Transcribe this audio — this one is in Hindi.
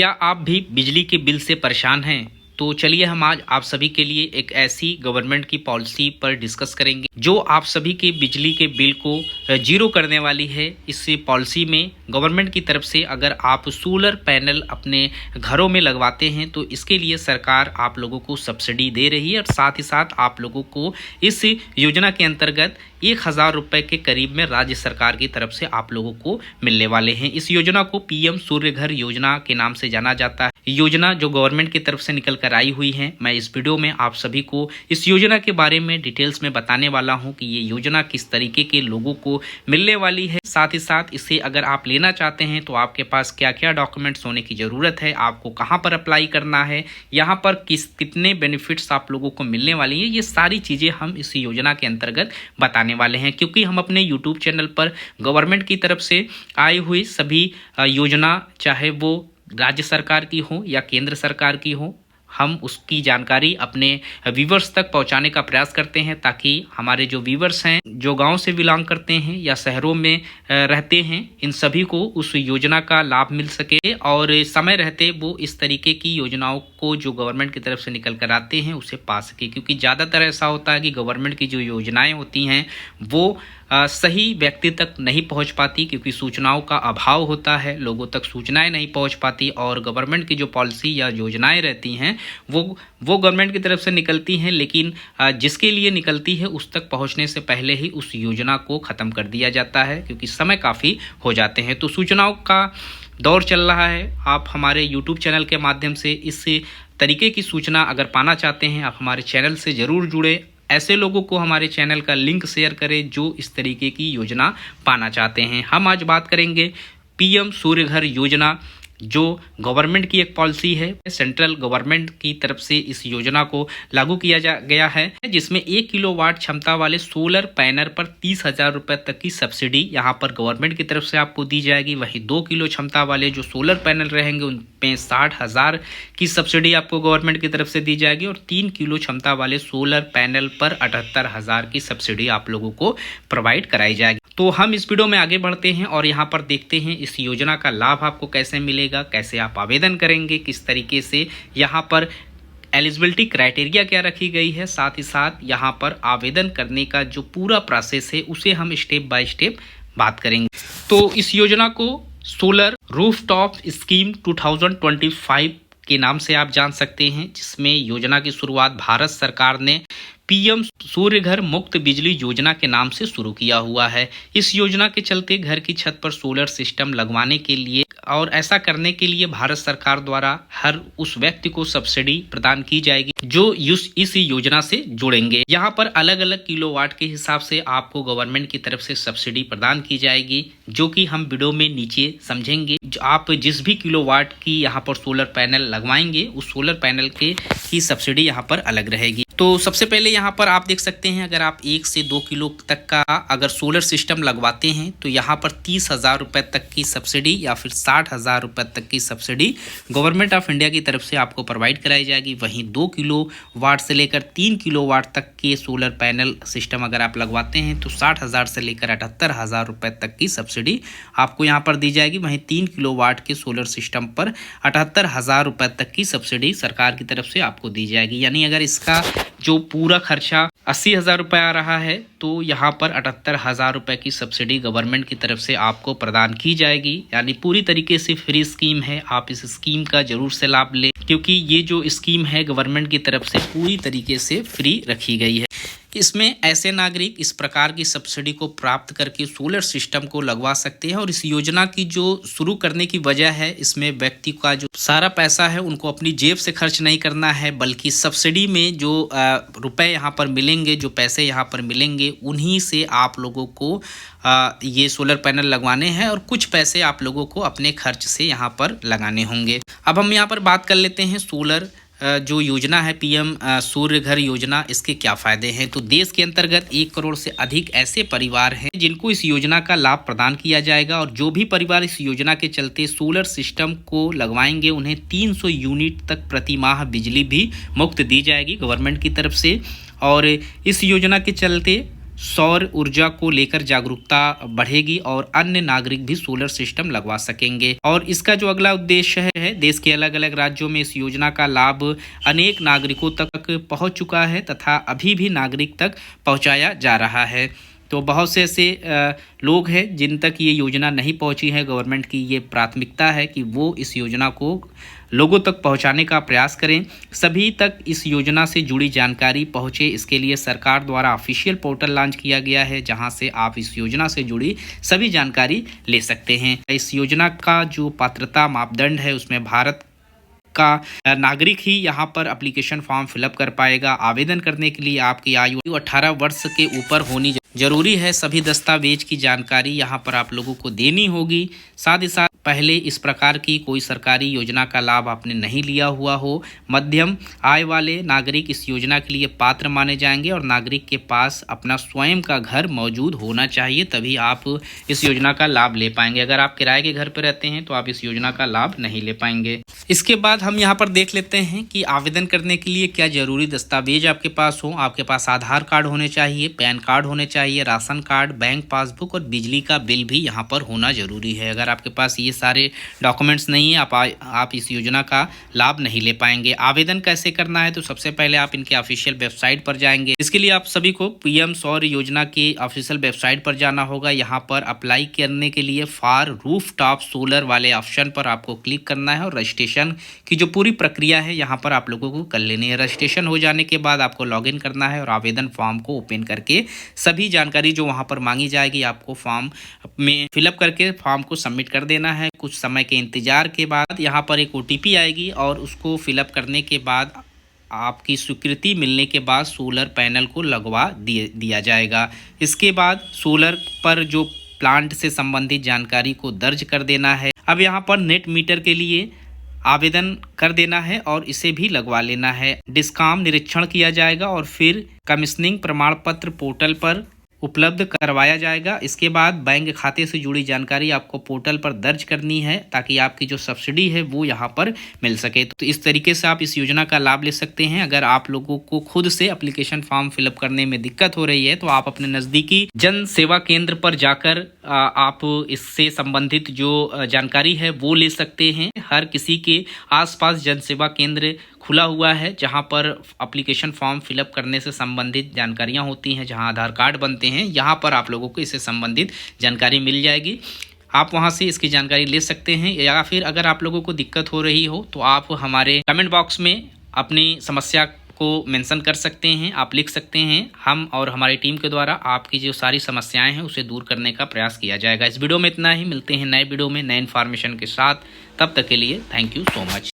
क्या आप भी बिजली के बिल से परेशान हैं? तो चलिए हम आज आप सभी के लिए एक ऐसी गवर्नमेंट की पॉलिसी पर डिस्कस करेंगे जो आप सभी के बिजली के बिल को जीरो करने वाली है। इस पॉलिसी में गवर्नमेंट की तरफ से अगर आप सोलर पैनल अपने घरों में लगवाते हैं तो इसके लिए सरकार आप लोगों को सब्सिडी दे रही है और साथ ही साथ आप लोगों को इस योजना के अंतर्गत 1000 रुपये के करीब में राज्य सरकार की तरफ से आप लोगों को मिलने वाले हैं। इस योजना को पीएम सूर्य घर योजना के नाम से जाना जाता है। योजना जो गवर्नमेंट की तरफ से निकल कर आई हुई है। मैं इस वीडियो में आप सभी को इस योजना के बारे में डिटेल्स में बताने वाला हूं कि ये योजना किस तरीके के लोगों को मिलने वाली है। साथ ही साथ इसे अगर आप लेना चाहते हैं तो आपके पास क्या क्या डॉक्यूमेंट्स होने की ज़रूरत है, आपको कहां पर अप्लाई करना है, यहां पर कितने बेनिफिट्स आप लोगों को मिलने वाली हैं, ये सारी चीज़ें हम इस योजना के अंतर्गत बताने वाले हैं। क्योंकि हम अपने यूट्यूब चैनल पर गवर्नमेंट की तरफ से आई हुई सभी योजना, चाहे वो राज्य सरकार की हो या केंद्र सरकार की हो, हम उसकी जानकारी अपने व्यूवर्स तक पहुंचाने का प्रयास करते हैं ताकि हमारे जो व्यूवर्स हैं, जो गांव से बिलोंग करते हैं या शहरों में रहते हैं, इन सभी को उस योजना का लाभ मिल सके और समय रहते वो इस तरीके की योजनाओं को जो गवर्नमेंट की तरफ से निकल कर आते हैं उसे पा सके। क्योंकि ज़्यादातर ऐसा होता है कि गवर्नमेंट की जो योजनाएं होती हैं वो सही व्यक्ति तक नहीं पहुंच पाती, क्योंकि सूचनाओं का अभाव होता है, लोगों तक सूचनाएं नहीं पहुंच पाती और गवर्नमेंट की जो पॉलिसी या योजनाएं रहती हैं वो गवर्नमेंट की तरफ से निकलती हैं, लेकिन जिसके लिए निकलती है उस तक पहुंचने से पहले ही उस योजना को ख़त्म कर दिया जाता है, क्योंकि समय काफ़ी हो जाते हैं। तो सूचनाओं का दौर चल रहा है। आप हमारे यूट्यूब चैनल के माध्यम से इस तरीके की सूचना अगर पाना चाहते हैं, आप हमारे चैनल से ज़रूर जुड़े। ऐसे लोगों को हमारे चैनल का लिंक शेयर करें जो इस तरीके की योजना पाना चाहते हैं। हम आज बात करेंगे पीएम सूर्य घर योजना, जो गवर्नमेंट की एक पॉलिसी है। सेंट्रल गवर्नमेंट की तरफ से इस योजना को लागू किया गया है, जिसमें 1 किलोवाट क्षमता वाले सोलर पैनल पर 30,000 रुपये तक की सब्सिडी यहाँ पर गवर्नमेंट की तरफ से आपको दी जाएगी। वहीं 2 किलो क्षमता वाले जो सोलर पैनल रहेंगे उन पे 60,000 की सब्सिडी आपको गवर्नमेंट की तरफ से दी जाएगी और 3 किलो क्षमता वाले सोलर पैनल पर 78,000 की सब्सिडी आप लोगों को प्रोवाइड कराई जाएगी। तो हम इस वीडियो में आगे बढ़ते हैं और यहाँ पर देखते हैं इस योजना का लाभ आपको कैसे मिलेगा, कैसे आप आवेदन करेंगे, किस तरीके से यहाँ पर एलिजिबिलिटी क्राइटेरिया क्या रखी गई है, साथ ही साथ यहाँ पर आवेदन करने का जो पूरा प्रोसेस है उसे हम स्टेप बाय स्टेप बात करेंगे। तो इस योजना को सोलर रूफटॉप स्कीम 2025 के नाम से आप जान सकते हैं, जिसमें योजना की शुरुआत भारत सरकार ने पीएम सूर्य घर मुफ्त बिजली योजना के नाम से शुरू किया हुआ है। इस योजना के चलते घर की छत पर सोलर सिस्टम लगवाने के लिए और ऐसा करने के लिए भारत सरकार द्वारा हर उस व्यक्ति को सब्सिडी प्रदान की जाएगी जो इस योजना से जुड़ेंगे। यहाँ पर अलग अलग किलोवाट के हिसाब से आपको गवर्नमेंट की तरफ से सब्सिडी प्रदान की जाएगी, जो कि हम वीडियो में नीचे समझेंगे। आप जिस भी किलोवाट की यहाँ पर सोलर पैनल लगवाएंगे उस सोलर पैनल की सब्सिडी यहाँ पर अलग रहेगी। तो सबसे पहले यहाँ पर आप देख सकते हैं, अगर आप 1 से 2 किलो तक का अगर सोलर सिस्टम लगवाते हैं तो यहाँ पर 30,000 रुपये तक की सब्सिडी या फिर 60,000 रुपये तक की सब्सिडी गवर्नमेंट ऑफ इंडिया की तरफ से आपको प्रोवाइड कराई जाएगी। वहीं 2 किलो वाट से लेकर 3 किलो वाट तक के सोलर पैनल सिस्टम अगर आप लगवाते हैं तो 60,000 से लेकर 78,000 रुपये तक की सब्सिडी आपको यहाँ पर दी जाएगी। वहीं 3 किलो वाट के सोलर सिस्टम पर 78,000 रुपये तक की सब्सिडी सरकार की तरफ से आपको दी जाएगी। यानी अगर इसका जो पूरा खर्चा 80,000 रुपये आ रहा है तो यहाँ पर 78,000 रुपये की सब्सिडी गवर्नमेंट की तरफ से आपको प्रदान की जाएगी। यानी पूरी तरीके से फ्री स्कीम है। आप इस स्कीम का जरूर से लाभ लें, क्योंकि ये जो स्कीम है गवर्नमेंट की तरफ से पूरी तरीके से फ्री रखी गई है। इसमें ऐसे नागरिक इस प्रकार की सब्सिडी को प्राप्त करके सोलर सिस्टम को लगवा सकते हैं। और इस योजना की जो शुरू करने की वजह है, इसमें व्यक्ति का जो सारा पैसा है उनको अपनी जेब से खर्च नहीं करना है, बल्कि सब्सिडी में जो रुपए यहाँ पर मिलेंगे, जो पैसे यहाँ पर मिलेंगे, उन्हीं से आप लोगों को ये सोलर पैनल लगवाने हैं और कुछ पैसे आप लोगों को अपने खर्च से यहाँ पर लगाने होंगे। अब हम यहाँ पर बात कर लेते हैं सोलर जो योजना है पीएम सूर्य घर योजना, इसके क्या फ़ायदे हैं। तो देश के अंतर्गत 1 करोड़ से अधिक ऐसे परिवार हैं जिनको इस योजना का लाभ प्रदान किया जाएगा और जो भी परिवार इस योजना के चलते सोलर सिस्टम को लगवाएंगे उन्हें 300 यूनिट तक प्रति माह बिजली भी मुफ्त दी जाएगी गवर्नमेंट की तरफ से। और इस योजना के चलते सौर ऊर्जा को लेकर जागरूकता बढ़ेगी और अन्य नागरिक भी सोलर सिस्टम लगवा सकेंगे। और इसका जो अगला उद्देश्य है, देश के अलग अलग राज्यों में इस योजना का लाभ अनेक नागरिकों तक पहुंच चुका है तथा अभी भी नागरिक तक पहुंचाया जा रहा है। तो बहुत से ऐसे लोग हैं जिन तक ये योजना नहीं पहुंची है। गवर्नमेंट की ये प्राथमिकता है कि वो इस योजना को लोगों तक पहुंचाने का प्रयास करें, सभी तक इस योजना से जुड़ी जानकारी पहुंचे। इसके लिए सरकार द्वारा ऑफिशियल पोर्टल लॉन्च किया गया है, जहां से आप इस योजना से जुड़ी सभी जानकारी ले सकते हैं। इस योजना का जो पात्रता मापदंड है, उसमें भारत का नागरिक ही यहाँ पर एप्लीकेशन फॉर्म फिलअप कर पाएगा। आवेदन करने के लिए आपकी आयु 18 वर्ष के ऊपर होनी जरूरी है। सभी दस्तावेज की जानकारी यहाँ पर आप लोगों को देनी होगी। साथ ही साथ पहले इस प्रकार की कोई सरकारी योजना का लाभ आपने नहीं लिया हुआ हो, मध्यम आय वाले नागरिक इस योजना के लिए पात्र माने जाएंगे और नागरिक के पास अपना स्वयं का घर मौजूद होना चाहिए, तभी आप इस योजना का लाभ ले पाएंगे। अगर आप किराए के घर पर रहते हैं तो आप इस योजना का लाभ नहीं ले पाएंगे। इसके बाद हम यहाँ पर देख लेते हैं कि आवेदन करने के लिए क्या जरूरी दस्तावेज आपके पास हो। आपके पास आधार कार्ड होने चाहिए, पैन कार्ड होने चाहिए, राशन कार्ड, बैंक पासबुक और बिजली का बिल भी यहाँ पर होना जरूरी है। अगर आपके पास ये सारे डॉक्यूमेंट्स नहीं है, आप इस योजना का लाभ नहीं ले पाएंगे। आवेदन कैसे करना है, तो सबसे पहले आप इनके ऑफिशियल वेबसाइट पर जाएंगे। इसके लिए आप सभी को पीएम सौर योजना के ऑफिशियल वेबसाइट पर जाना होगा। यहाँ पर अप्लाई करने के लिए फॉर रूफटॉप सोलर वाले ऑप्शन पर आपको क्लिक करना है और रजिस्ट्रेशन की जो पूरी प्रक्रिया है यहाँ पर आप लोगों को कर लेनी है। रजिस्ट्रेशन हो जाने के बाद आपको लॉगिन करना है और आवेदन फॉर्म को ओपन करके सभी जानकारी जो वहाँ पर मांगी जाएगी आपको फॉर्म में फिलअप करके फॉर्म को सबमिट कर देना है। कुछ समय के इंतजार के बाद यहाँ पर एक OTP आएगी और उसको फिलअप करने के बाद आपकी स्वीकृति मिलने के बाद सोलर पैनल को लगवा दिया जाएगा। इसके बाद सोलर पर जो प्लांट से संबंधित जानकारी को दर्ज कर देना है। अब यहाँ पर नेट मीटर के लिए आवेदन कर देना है और इसे भी लगवा लेना है। डिस्काम निरीक्षण किया जाएगा और फिर कमीशनिंग प्रमाण पत्र पोर्टल पर उपलब्ध करवाया जाएगा। इसके बाद बैंक खाते से जुड़ी जानकारी आपको पोर्टल पर दर्ज करनी है ताकि आपकी जो सब्सिडी है वो यहाँ पर मिल सके। तो इस तरीके से आप इस योजना का लाभ ले सकते हैं। अगर आप लोगों को खुद से एप्लीकेशन फॉर्म फिलअप करने में दिक्कत हो रही है तो आप अपने नज़दीकी जन सेवा केंद्र पर जाकर आप इससे संबंधित जो जानकारी है वो ले सकते हैं। हर किसी के आसपास जन सेवा केंद्र खुला हुआ है जहां पर एप्लीकेशन फॉर्म फिलअप करने से संबंधित जानकारियां होती हैं, जहां आधार कार्ड बनते हैं। यहां पर आप लोगों को इससे संबंधित जानकारी मिल जाएगी। आप वहां से इसकी जानकारी ले सकते हैं, या फिर अगर आप लोगों को दिक्कत हो रही हो तो आप हमारे कमेंट बॉक्स में अपनी समस्या को मेंशन कर सकते हैं, आप लिख सकते हैं। हम और हमारी टीम के द्वारा आपकी जो सारी समस्याएं हैं उसे दूर करने का प्रयास किया जाएगा। इस वीडियो में इतना ही, मिलते हैं नए वीडियो में नए इन्फॉर्मेशन के साथ। तब तक के लिए थैंक यू सो मच।